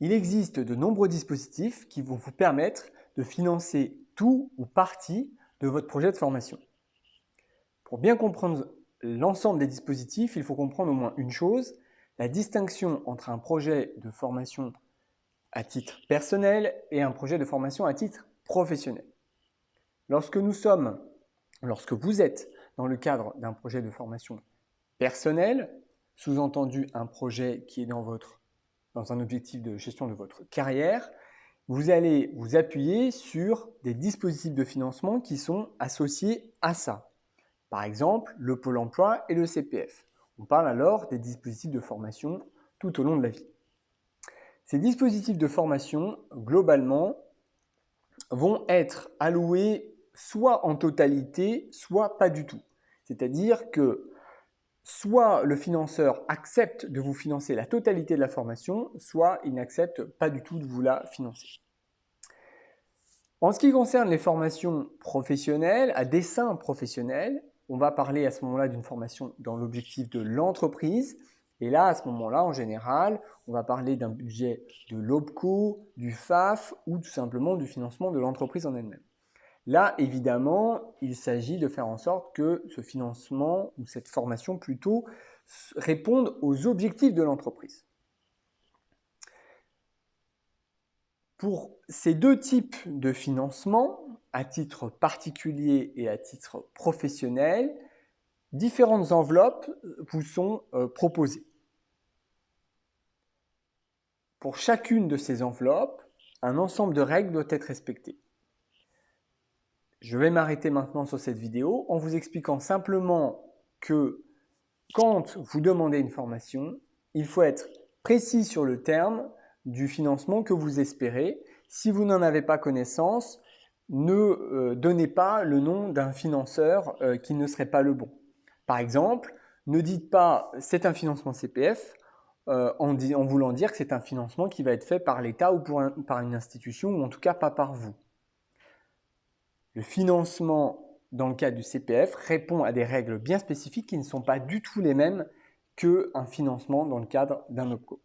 Il existe de nombreux dispositifs qui vont vous permettre de financer tout ou partie de votre projet de formation. Pour bien comprendre l'ensemble des dispositifs, il faut comprendre au moins une chose, la distinction entre un projet de formation à titre personnel et un projet de formation à titre professionnel. Lorsque vous êtes dans le cadre d'un projet de formation personnel, sous-entendu un projet qui est dans un objectif de gestion de votre carrière, vous allez vous appuyer sur des dispositifs de financement qui sont associés à ça. Par exemple, le Pôle emploi et le CPF. On parle alors des dispositifs de formation tout au long de la vie. Ces dispositifs de formation, globalement, vont être alloués soit en totalité, soit pas du tout. C'est-à-dire que soit le financeur accepte de vous financer la totalité de la formation, soit il n'accepte pas du tout de vous la financer. En ce qui concerne les formations professionnelles, à dessein professionnel, on va parler à ce moment-là d'une formation dans l'objectif de l'entreprise. Et là, à ce moment-là, en général, on va parler d'un budget de l'OPCO, du FAF ou tout simplement du financement de l'entreprise en elle-même. Là, évidemment, il s'agit de faire en sorte que ce financement, ou cette formation plutôt, réponde aux objectifs de l'entreprise. Pour ces deux types de financement, à titre particulier et à titre professionnel, différentes enveloppes vous sont proposées. Pour chacune de ces enveloppes, un ensemble de règles doit être respecté. Je vais m'arrêter maintenant sur cette vidéo en vous expliquant simplement que quand vous demandez une formation, il faut être précis sur le terme du financement que vous espérez. Si vous n'en avez pas connaissance, ne donnez pas le nom d'un financeur qui ne serait pas le bon. Par exemple, ne dites pas « c'est un financement CPF » en voulant dire que c'est un financement qui va être fait par l'État ou par une institution, ou en tout cas pas par vous. Le financement dans le cadre du CPF répond à des règles bien spécifiques qui ne sont pas du tout les mêmes qu'un financement dans le cadre d'un OPCO.